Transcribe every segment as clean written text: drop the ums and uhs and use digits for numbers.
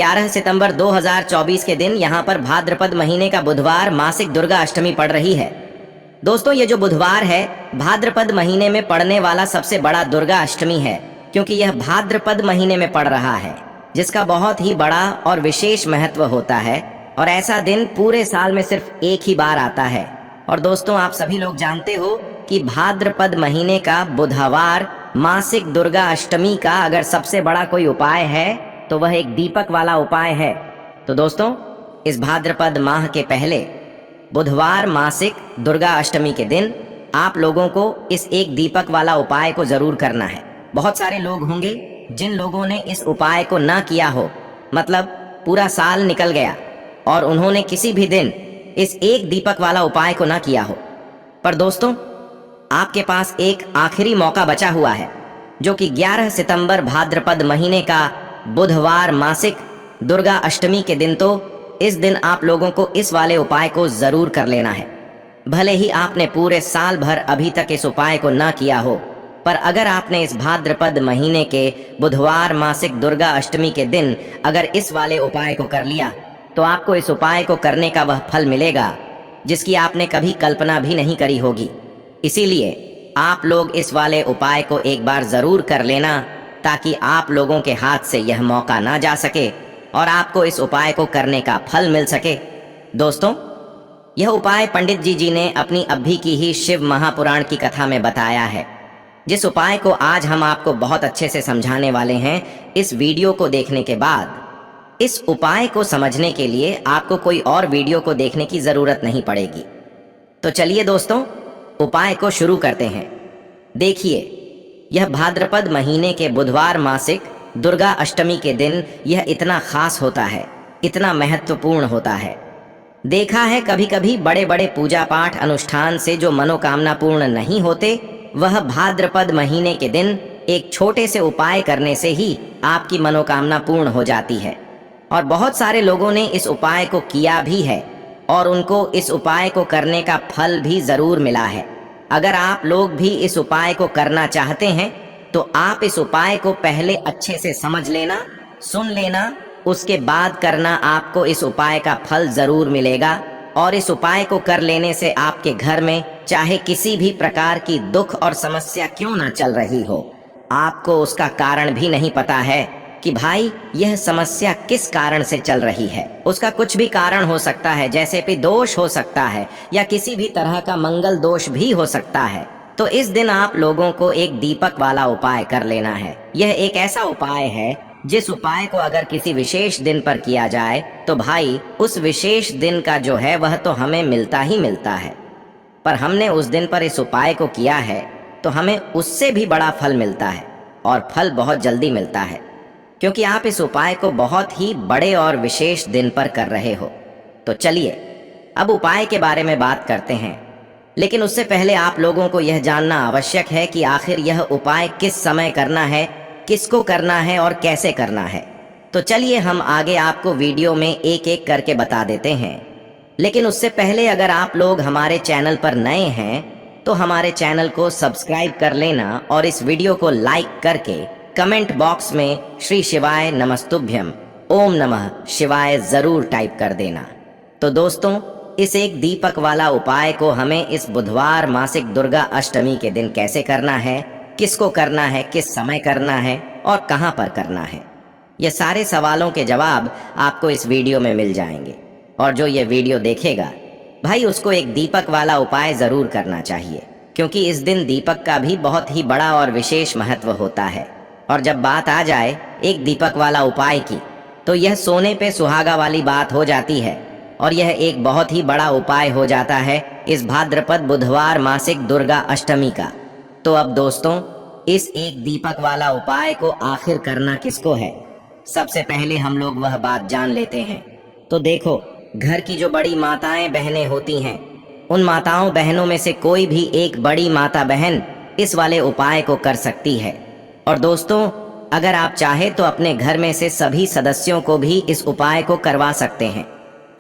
11 सितंबर 2024 के दिन यहाँ पर भाद्रपद महीने का बुधवार मासिक दुर्गा अष्टमी पड़ रही है। दोस्तों, ये जो बुधवार है भाद्रपद महीने में पड़ने वाला सबसे बड़ा दुर्गा अष्टमी है, क्योंकि यह भाद्रपद महीने में पड़ रहा है, जिसका बहुत ही बड़ा और विशेष महत्व होता है। और ऐसा दिन पूरे साल में सिर्फ एक ही बार आता है। और दोस्तों, आप सभी लोग जानते हो कि भाद्रपद महीने का बुधवार मासिक दुर्गा अष्टमी का अगर सबसे बड़ा कोई उपाय है तो वह एक दीपक वाला उपाय है। तो दोस्तों, इस भाद्रपद माह के पहले बुधवार मासिक दुर्गा अष्टमी के दिन आप लोगों को इस एक दीपक वाला उपाय को जरूर करना है। बहुत सारे लोग होंगे जिन लोगों ने इस उपाय को ना किया हो, मतलब पूरा साल निकल गया और उन्होंने किसी भी दिन इस एक दीपक वाला उपाय को ना किया हो। पर दोस्तों, आपके पास एक आखिरी मौका बचा हुआ है, जो कि 11 सितंबर भाद्रपद महीने का बुधवार मासिक दुर्गा अष्टमी के दिन। तो इस दिन आप लोगों को इस वाले उपाय को जरूर कर लेना है। भले ही आपने पूरे साल भर अभी तक इस उपाय को ना किया हो, पर अगर आपने इस भाद्रपद महीने के बुधवार मासिक दुर्गा अष्टमी के दिन अगर इस वाले उपाय को कर लिया तो आपको इस उपाय को करने का वह फल मिलेगा जिसकी आपने कभी कल्पना भी नहीं करी होगी। इसीलिए आप लोग इस वाले उपाय को एक बार जरूर कर लेना, ताकि आप लोगों के हाथ से यह मौका ना जा सके और आपको इस उपाय को करने का फल मिल सके। दोस्तों, यह उपाय पंडित जी ने अपनी अभी की ही शिव महापुराण की कथा में बताया है, जिस उपाय को आज हम आपको बहुत अच्छे से समझाने वाले हैं। इस वीडियो को देखने के बाद इस उपाय को समझने के लिए आपको कोई और वीडियो को देखने की जरूरत नहीं पड़ेगी। तो चलिए दोस्तों, उपाय को शुरू करते हैं। देखिए, यह भाद्रपद महीने के बुधवार मासिक दुर्गा अष्टमी के दिन यह इतना खास होता है, इतना महत्वपूर्ण होता है। देखा है कभी कभी बड़े बड़े पूजा पाठ अनुष्ठान से जो मनोकामना पूर्ण नहीं होते, वह भाद्रपद महीने के दिन एक छोटे से उपाय करने से ही आपकी मनोकामना पूर्ण हो जाती है। और बहुत सारे लोगों ने इस उपाय को किया भी है और उनको इस उपाय को करने का फल भी जरूर मिला है। अगर आप लोग भी इस उपाय को करना चाहते हैं तो आप इस उपाय को पहले अच्छे से समझ लेना, सुन लेना, उसके बाद करना। आपको इस उपाय का फल जरूर मिलेगा। और इस उपाय को कर लेने से आपके घर में चाहे किसी भी प्रकार की दुख और समस्या क्यों ना चल रही हो, आपको उसका कारण भी नहीं पता है कि भाई यह समस्या किस कारण से चल रही है। उसका कुछ भी कारण हो सकता है, जैसे कि दोष हो सकता है या किसी भी तरह का मंगल दोष भी हो सकता है। तो इस दिन आप लोगों को एक दीपक वाला उपाय कर लेना है। यह एक ऐसा उपाय है जिस उपाय को अगर किसी विशेष दिन पर किया जाए तो भाई उस विशेष दिन का जो है वह तो हमें मिलता ही मिलता है। पर हमने उस दिन पर इस उपाय को किया है तो हमें उससे भी बड़ा फल मिलता है, और फल बहुत जल्दी मिलता है, क्योंकि आप इस उपाय को बहुत ही बड़े और विशेष दिन पर कर रहे हो। तो चलिए अब उपाय के बारे में बात करते हैं। लेकिन उससे पहले आप लोगों को यह जानना आवश्यक है कि आखिर यह उपाय किस समय करना है, किसको करना है और कैसे करना है। तो चलिए हम आगे आपको वीडियो में एक एक करके बता देते हैं। लेकिन उससे पहले अगर आप लोग हमारे चैनल पर नए हैं तो हमारे चैनल को सब्सक्राइब कर लेना और इस वीडियो को लाइक करके कमेंट बॉक्स में श्री शिवाय नमस्तुभ्यम ओम नमः शिवाय जरूर टाइप कर देना। तो दोस्तों, इस एक दीपक वाला उपाय को हमें इस बुधवार मासिक दुर्गा अष्टमी के दिन कैसे करना है, किसको करना है, किस समय करना है और कहां पर करना है, ये सारे सवालों के जवाब आपको इस वीडियो में मिल जाएंगे। और जो ये वीडियो देखेगा भाई, उसको एक दीपक वाला उपाय जरूर करना चाहिए, क्योंकि इस दिन दीपक का भी बहुत ही बड़ा और विशेष महत्व होता है। और जब बात आ जाए एक दीपक वाला उपाय की, तो यह सोने पे सुहागा वाली बात हो जाती है और यह एक बहुत ही बड़ा उपाय हो जाता है इस भाद्रपद बुधवार मासिक दुर्गा अष्टमी का। तो अब दोस्तों, इस एक दीपक वाला उपाय को आखिर करना किसको है, सबसे पहले हम लोग वह बात जान लेते हैं। तो देखो, घर की जो बड़ी माताएं बहनें होती हैं, उन माताओं बहनों में से कोई भी एक बड़ी माता बहन इस वाले उपाय को कर सकती है। और दोस्तों, अगर आप चाहे तो अपने घर में से सभी सदस्यों को भी इस उपाय को करवा सकते हैं।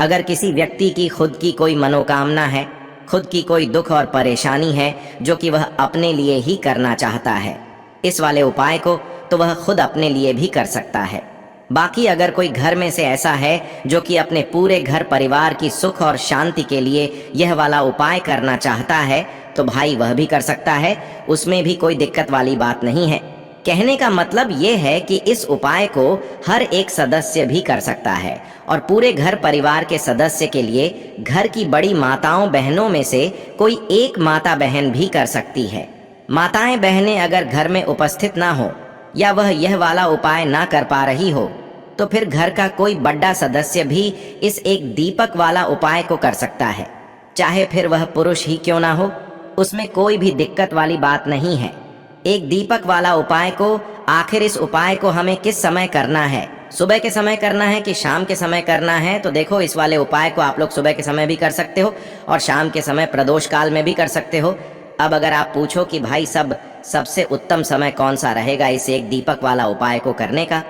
अगर किसी व्यक्ति की खुद की कोई मनोकामना है, खुद की कोई दुख और परेशानी है जो कि वह अपने लिए ही करना चाहता है इस वाले उपाय को, तो वह खुद अपने लिए भी कर सकता है। बाकी अगर कोई घर में से ऐसा है जो कि अपने पूरे घर परिवार की सुख और शांति के लिए यह वाला उपाय करना चाहता है तो भाई वह भी कर सकता है, उसमें भी कोई दिक्कत वाली बात नहीं है। कहने का मतलब ये है कि इस उपाय को हर एक सदस्य भी कर सकता है और पूरे घर परिवार के सदस्य के लिए घर की बड़ी माताओं बहनों में से कोई एक माता बहन भी कर सकती है। माताएं बहनें अगर घर में उपस्थित ना हो या वह यह वाला उपाय ना कर पा रही हो तो फिर घर का कोई बड़ा सदस्य भी इस एक दीपक वाला उपाय को कर सकता है, चाहे फिर वह पुरुष ही क्यों ना हो, उसमें कोई भी दिक्कत वाली बात नहीं है। एक दीपक वाला उपाय को आखिर इस उपाय को हमें किस समय करना है, सुबह के समय करना है कि शाम के समय करना है? तो देखो, इस वाले उपाय को आप लोग सुबह के समय भी कर सकते हो और शाम के समय प्रदोष काल में भी कर सकते हो। अब अगर आप पूछो कि भाई सबसे उत्तम समय कौन सा रहेगा इस एक दीपक वाला उपाय को करने का,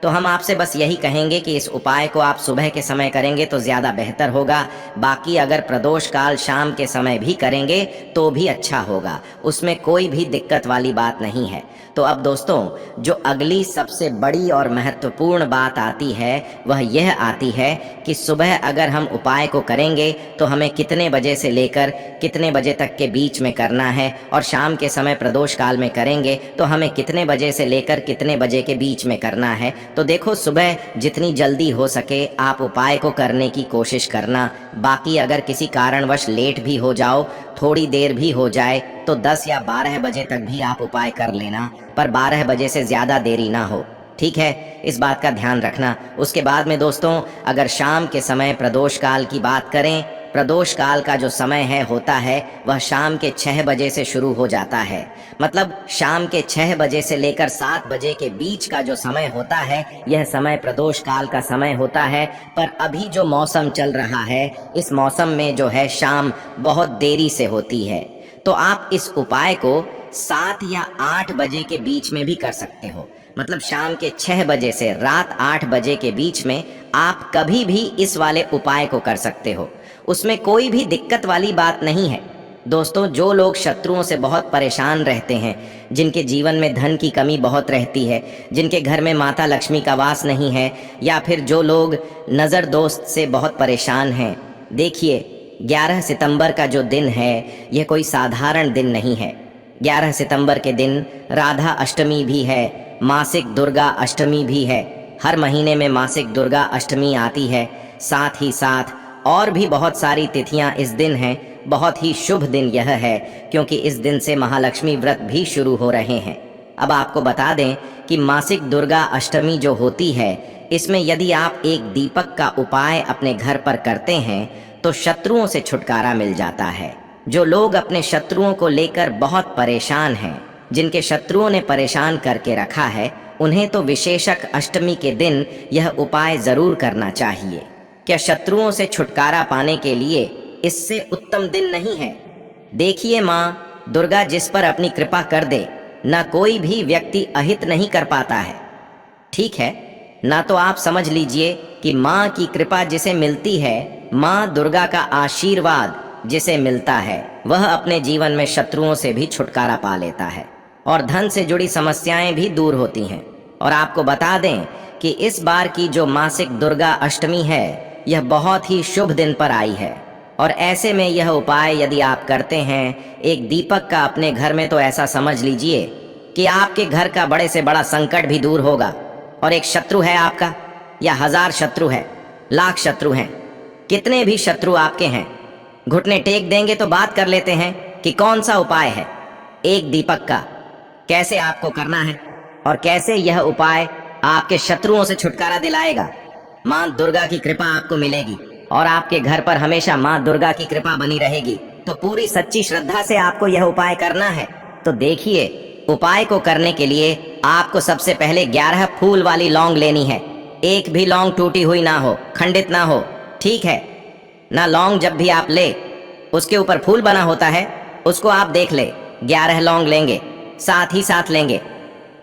तो हम आपसे बस यही कहेंगे कि इस उपाय को आप सुबह के समय करेंगे तो ज़्यादा बेहतर होगा। बाकी अगर प्रदोष काल शाम के समय भी करेंगे तो भी अच्छा होगा, उसमें कोई भी दिक्कत वाली बात नहीं है। तो अब दोस्तों, जो अगली सबसे बड़ी और महत्वपूर्ण बात आती है वह यह आती है कि सुबह अगर हम उपाय को करेंगे तो हमें कितने बजे से लेकर कितने बजे तक के बीच में करना है, और शाम के समय प्रदोष काल में करेंगे तो हमें कितने बजे से लेकर कितने बजे के बीच में करना है। तो देखो, सुबह जितनी जल्दी हो सके आप उपाय को करने की कोशिश करना। बाकी अगर किसी कारणवश लेट भी हो जाओ, थोड़ी देर भी हो जाए, तो 10 या 12 बजे तक भी आप उपाय कर लेना, पर 12 बजे से ज़्यादा देरी ना हो, ठीक है? इस बात का ध्यान रखना। उसके बाद में दोस्तों, अगर शाम के समय प्रदोष काल की बात करें, प्रदोष काल का जो समय होता है वह शाम के 6 बजे से शुरू हो जाता है। मतलब शाम के 6 बजे से लेकर 7 बजे के बीच का जो समय होता है यह समय प्रदोष काल का समय होता है। पर अभी जो मौसम चल रहा है, इस मौसम में जो है शाम बहुत देरी से होती है, तो आप इस उपाय को 7 या 8 बजे के बीच में भी कर सकते हो। मतलब शाम के 6 बजे से रात 8 बजे के बीच में आप कभी भी इस वाले उपाय को कर सकते हो, उसमें कोई भी दिक्कत वाली बात नहीं है। दोस्तों, जो लोग शत्रुओं से बहुत परेशान रहते हैं, जिनके जीवन में धन की कमी बहुत रहती है, जिनके घर में माता लक्ष्मी का वास नहीं है, या फिर जो लोग नज़र दोस्त से बहुत परेशान हैं, देखिए 11 सितंबर का जो दिन है यह कोई साधारण दिन नहीं है। 11 सितंबर के दिन राधा अष्टमी भी है, मासिक दुर्गा अष्टमी भी है। हर महीने में मासिक दुर्गा अष्टमी आती है। साथ ही साथ और भी बहुत सारी तिथियां इस दिन हैं। बहुत ही शुभ दिन यह है क्योंकि इस दिन से महालक्ष्मी व्रत भी शुरू हो रहे हैं। अब आपको बता दें कि मासिक दुर्गा अष्टमी जो होती है, इसमें यदि आप एक दीपक का उपाय अपने घर पर करते हैं तो शत्रुओं से छुटकारा मिल जाता है। जो लोग अपने शत्रुओं को लेकर बहुत परेशान हैं, जिनके शत्रुओं ने परेशान करके रखा है, उन्हें तो विशेषक अष्टमी के दिन यह उपाय जरूर करना चाहिए। क्या शत्रुओं से छुटकारा पाने के लिए इससे उत्तम दिन नहीं है? देखिए, माँ दुर्गा जिस पर अपनी कृपा कर दे, न कोई भी व्यक्ति अहित नहीं कर पाता है, ठीक है ना? तो आप समझ लीजिए कि माँ की कृपा जिसे मिलती है, माँ दुर्गा का आशीर्वाद जिसे मिलता है, वह अपने जीवन में शत्रुओं से भी छुटकारा पा लेता है और धन से जुड़ी समस्याएं भी दूर होती हैं। और आपको बता दें कि इस बार की जो मासिक दुर्गा अष्टमी है, यह बहुत ही शुभ दिन पर आई है। और ऐसे में यह उपाय यदि आप करते हैं एक दीपक का अपने घर में, तो ऐसा समझ लीजिए कि आपके घर का बड़े से बड़ा संकट भी दूर होगा। और एक शत्रु है आपका या 1000 शत्रु है, लाख शत्रु हैं, कितने भी शत्रु आपके हैं, घुटने टेक देंगे तो बात कर लेते हैं कि कौन सा उपाय है एक दीपक का, कैसे आपको करना है और कैसे यह उपाय आपके शत्रुओं से छुटकारा दिलाएगा। माँ दुर्गा की कृपा आपको मिलेगी और आपके घर पर हमेशा माँ दुर्गा की कृपा बनी रहेगी। तो पूरी सच्ची श्रद्धा से आपको यह उपाय करना है। तो देखिए, उपाय को करने के लिए आपको सबसे पहले 11 फूल वाली लौंग लेनी है। एक भी लौंग टूटी हुई ना हो, खंडित ना हो, ठीक है ना? लौंग जब भी आप ले, उसके ऊपर फूल बना होता है, उसको आप देख ले। 11 लौंग लेंगे, साथ ही साथ लेंगे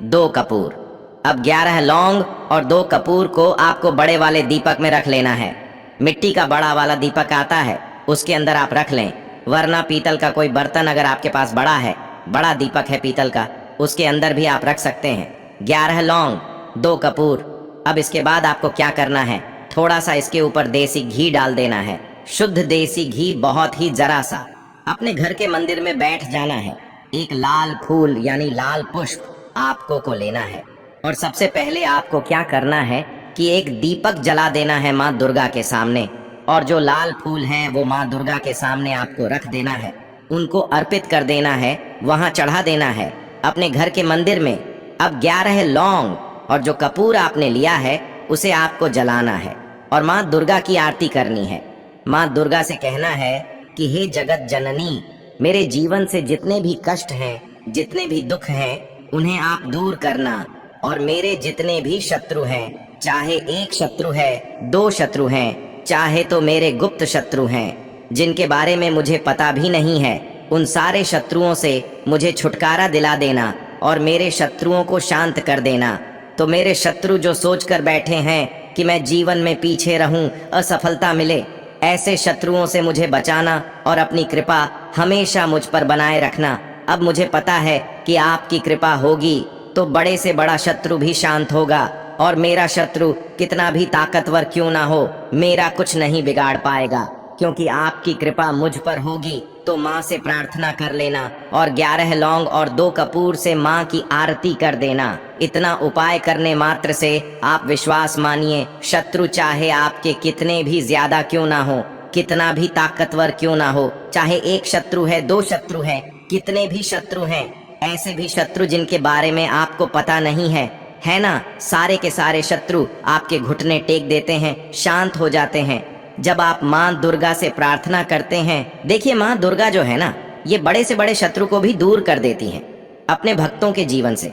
2 कपूर। अब 11 लौंग और 2 कपूर को आपको बड़े वाले दीपक में रख लेना है। मिट्टी का बड़ा वाला दीपक आता है, उसके अंदर आप रख लें, वरना पीतल का कोई बर्तन अगर आपके पास बड़ा है, बड़ा दीपक है पीतल का, उसके अंदर भी आप रख सकते हैं। 11 लौंग, 2 कपूर। अब इसके बाद आपको क्या करना है, थोड़ा सा इसके ऊपर देसी घी डाल देना है, शुद्ध देसी घी, बहुत ही जरा सा। अपने घर के मंदिर में बैठ जाना है। एक लाल फूल यानी लाल पुष्प आपको को लेना है और सबसे पहले आपको क्या करना है कि एक दीपक जला देना है माँ दुर्गा के सामने, और जो लाल फूल है वो माँ दुर्गा के सामने आपको रख देना है, उनको अर्पित कर देना है, वहां चढ़ा देना है अपने घर के मंदिर में। अब 11 लौंग और जो कपूर आपने लिया है उसे आपको जलाना है और माँ दुर्गा की आरती करनी है। माँ दुर्गा से कहना है कि हे जगत जननी, मेरे जीवन से जितने भी कष्ट हैं, जितने भी दुख हैं, उन्हें आप दूर करना, और मेरे जितने भी शत्रु हैं, चाहे एक शत्रु है, 2 शत्रु हैं, चाहे तो मेरे गुप्त शत्रु हैं जिनके बारे में मुझे पता भी नहीं है, उन सारे शत्रुओं से मुझे छुटकारा दिला देना और मेरे शत्रुओं को शांत कर देना। तो मेरे शत्रु जो सोच कर बैठे हैं कि मैं जीवन में पीछे रहूं, असफलता मिले, ऐसे शत्रुओं से मुझे बचाना और अपनी कृपा हमेशा मुझ पर बनाए रखना। अब मुझे पता है कि आपकी कृपा होगी तो बड़े से बड़ा शत्रु भी शांत होगा, और मेरा शत्रु कितना भी ताकतवर क्यों ना हो, मेरा कुछ नहीं बिगाड़ पाएगा, क्योंकि आपकी कृपा मुझ पर होगी। तो माँ से प्रार्थना कर लेना और 11 लौंग और 2 कपूर से माँ की आरती कर देना। इतना उपाय करने मात्र से आप विश्वास मानिए, शत्रु चाहे आपके कितने भी ज्यादा क्यों ना हो, कितना भी ताकतवर क्यों ना हो, चाहे एक शत्रु है, 2 शत्रु है, कितने भी शत्रु हैं, ऐसे भी शत्रु जिनके बारे में आपको पता नहीं है ना, सारे के सारे शत्रु आपके घुटने टेक देते हैं, शांत हो जाते हैं जब आप माँ दुर्गा से प्रार्थना करते हैं। देखिए माँ दुर्गा जो है ना, ये बड़े से बड़े शत्रु को भी दूर कर देती हैं अपने भक्तों के जीवन से।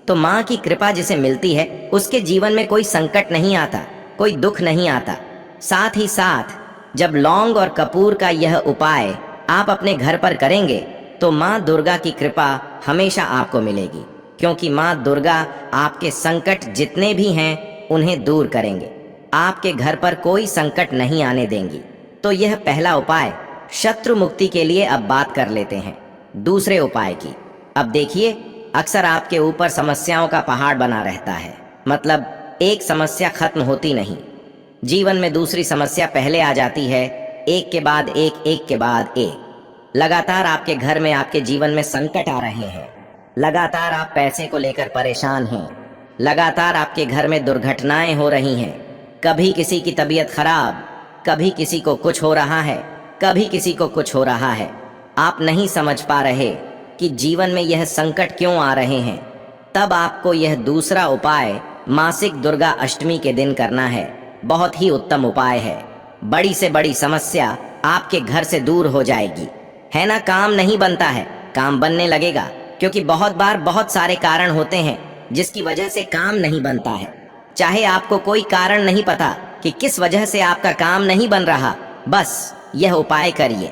तो माँ की कृपा जिसे मिलती है उसके जीवन में कोई संकट नहीं आता, कोई दुख नहीं आता। साथ ही साथ जब लौंग और कपूर का यह उपाय आप अपने घर पर करेंगे तो माँ दुर्गा की कृपा हमेशा आपको मिलेगी, क्योंकि माँ दुर्गा आपके संकट जितने भी हैं उन्हें दूर करेंगे, आपके घर पर कोई संकट नहीं आने देंगी। तो यह पहला उपाय शत्रु मुक्ति के लिए। अब बात कर लेते हैं दूसरे उपाय की। अब देखिए, अक्सर आपके ऊपर समस्याओं का पहाड़ बना रहता है, मतलब एक समस्या खत्म होती नहीं, जीवन में दूसरी समस्या पहले आ जाती है, एक के बाद एक, एक के बाद एक। लगातार आपके घर में, आपके जीवन में संकट आ रहे हैं, लगातार आप पैसे को लेकर परेशान हैं, लगातार आपके घर में दुर्घटनाएं हो रही हैं, कभी किसी की तबीयत खराब, कभी किसी को कुछ हो रहा है, कभी किसी को कुछ हो रहा है। आप नहीं समझ पा रहे कि जीवन में यह संकट क्यों आ रहे हैं। तब आपको यह दूसरा उपाय मासिक दुर्गा अष्टमी के दिन करना है। बहुत ही उत्तम उपाय है, बड़ी से बड़ी समस्या आपके घर से दूर हो जाएगी, है ना। काम नहीं बनता है, काम बनने लगेगा, क्योंकि बहुत बार बहुत सारे कारण होते हैं जिसकी वजह से काम नहीं बनता है। चाहे आपको कोई कारण नहीं पता कि किस वजह से आपका काम नहीं बन रहा, बस यह उपाय करिए,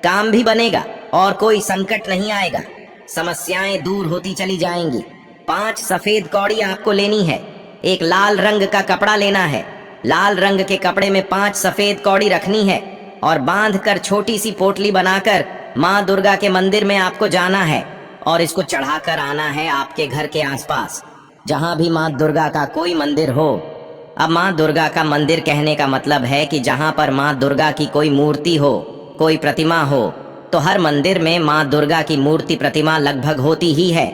काम भी बनेगा और कोई संकट नहीं आएगा, समस्याएं दूर होती चली जाएंगी। 5 सफेद कौड़ी आपको लेनी है, एक लाल रंग का कपड़ा लेना है, लाल रंग के कपड़े में 5 सफेद कौड़ी रखनी है और बांधकर छोटी सी पोटली बनाकर माँ दुर्गा के मंदिर में आपको जाना है और इसको चढ़ाकर आना है आपके घर के आसपास, जहां भी माँ दुर्गा का कोई मंदिर हो। अब माँ दुर्गा का मंदिर कहने का मतलब है कि जहां पर माँ दुर्गा की कोई मूर्ति हो, कोई प्रतिमा हो, तो हर मंदिर में माँ दुर्गा की मूर्ति प्रतिमा लगभग होती ही है।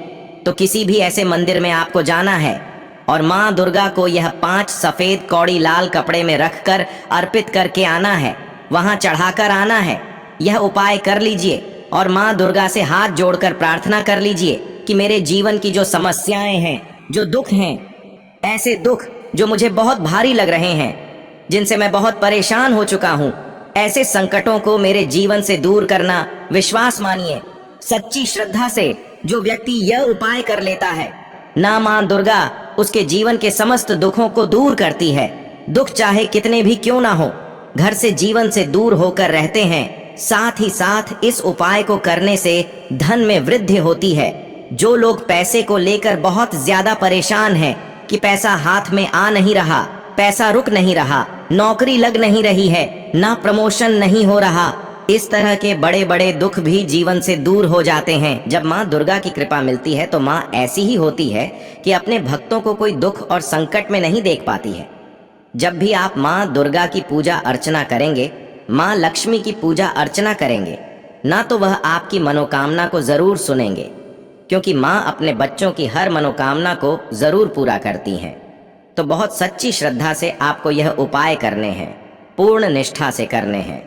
तो किसी भी ऐसे मंदिर में आपको जाना है और माँ दुर्गा को यह 5 सफेद कौड़ी लाल कपड़े में रखकर अर्पित करके आना है, वहां चढ़ाकर आना है। यह उपाय कर लीजिए और माँ दुर्गा से हाथ जोड़कर प्रार्थना कर लीजिए कि मेरे जीवन की जो समस्याएं हैं, जो दुख हैं, ऐसे दुख जो मुझे बहुत भारी लग रहे हैं, जिनसे मैं बहुत परेशान हो चुका हूँ, ऐसे संकटों को मेरे जीवन से दूर करना। विश्वास मानिए, सच्ची श्रद्धा से जो व्यक्ति यह उपाय कर लेता है ना, माँ दुर्गा उसके जीवन के समस्त दुखों को दूर करती है। दुख चाहे कितने भी क्यों ना हो, घर से जीवन से दूर होकर रहते हैं। साथ ही साथ इस उपाय को करने से धन में वृद्धि होती है। जो लोग पैसे को लेकर बहुत ज्यादा परेशान हैं कि पैसा हाथ में आ नहीं रहा, पैसा रुक नहीं रहा, नौकरी लग नहीं रही है, ना प्रमोशन नहीं हो रहा, इस तरह के बड़े बड़े दुख भी जीवन से दूर हो जाते हैं। जब माँ दुर्गा की कृपा मिलती है तो माँ ऐसी ही होती है कि अपने भक्तों को कोई दुख और संकट में नहीं देख पाती है। जब भी आप माँ दुर्गा की पूजा अर्चना करेंगे, माँ लक्ष्मी की पूजा अर्चना करेंगे ना, तो वह आपकी मनोकामना को जरूर सुनेंगे, क्योंकि माँ अपने बच्चों की हर मनोकामना को जरूर पूरा करती हैं। तो बहुत सच्ची श्रद्धा से आपको यह उपाय करने हैं, पूर्ण निष्ठा से करने हैं।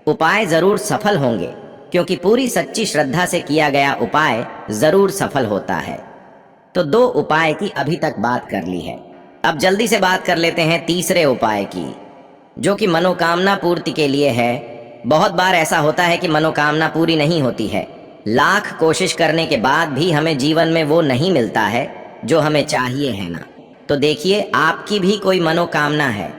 उपाय जरूर सफल होंगे, क्योंकि पूरी सच्ची श्रद्धा से किया गया उपाय जरूर सफल होता है। तो 2 उपाय की अभी तक बात कर ली है। अब जल्दी से बात कर लेते हैं तीसरे उपाय की, जो कि मनोकामना पूर्ति के लिए है। बहुत बार ऐसा होता है कि मनोकामना पूरी नहीं होती है। लाख कोशिश करने के बाद भी हमें जीवन में वो नहीं मिलता है जो हमें चाहिए, है ना। तो देखिए, आपकी भी कोई मनोकामना है,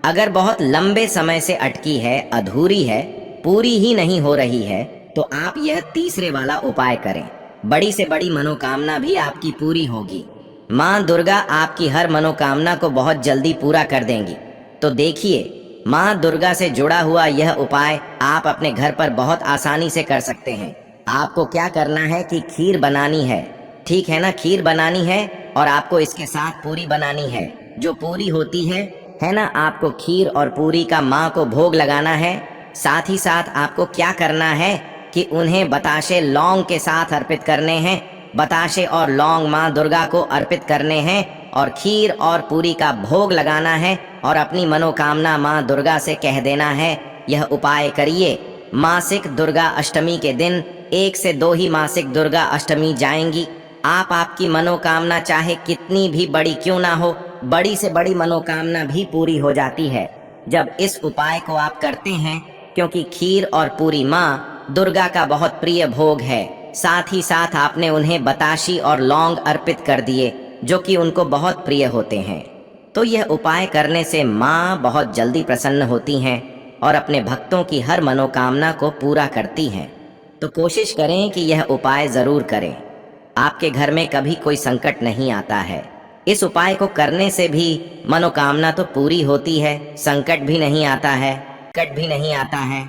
अगर बहुत लंबे समय से अटकी है, अधूरी है, पूरी ही नहीं हो रही है, तो आप यह तीसरे वाला उपाय करें। बड़ी से बड़ी मनोकामना भी आपकी पूरी होगी। माँ दुर्गा आपकी हर मनोकामना को बहुत जल्दी पूरा कर देंगी। तो देखिए, माँ दुर्गा से जुड़ा हुआ यह उपाय आप अपने घर पर बहुत आसानी से कर सकते हैं। आपको क्या करना है कि खीर बनानी है, ठीक है ना। खीर बनानी है और आपको इसके साथ पूरी बनानी है। जो पूरी होती है ना, आपको खीर और पूरी का माँ को भोग लगाना है। साथ ही साथ आपको क्या करना है कि उन्हें बताशे लौंग के साथ अर्पित करने हैं। बताशे और लौंग माँ दुर्गा को अर्पित करने हैं और खीर और पूरी का भोग लगाना है और अपनी मनोकामना माँ दुर्गा से कह देना है। यह उपाय करिए। मासिक दुर्गा अष्टमी के दिन 1 से 2 ही मासिक दुर्गा अष्टमी जाएंगी। आपकी मनोकामना चाहे कितनी भी बड़ी क्यों ना हो, बड़ी से बड़ी मनोकामना भी पूरी हो जाती है जब इस उपाय को आप करते हैं, क्योंकि खीर और पूरी माँ दुर्गा का बहुत प्रिय भोग है। साथ ही साथ आपने उन्हें बताशी और लौंग अर्पित कर दिए, जो कि उनको बहुत प्रिय होते हैं। तो यह उपाय करने से माँ बहुत जल्दी प्रसन्न होती हैं और अपने भक्तों की हर मनोकामना को पूरा करती हैं। तो कोशिश करें कि यह उपाय जरूर करें। आपके घर में कभी कोई संकट नहीं आता है। इस उपाय को करने से भी मनोकामना तो पूरी होती है, संकट भी नहीं आता है, कट भी नहीं आता है।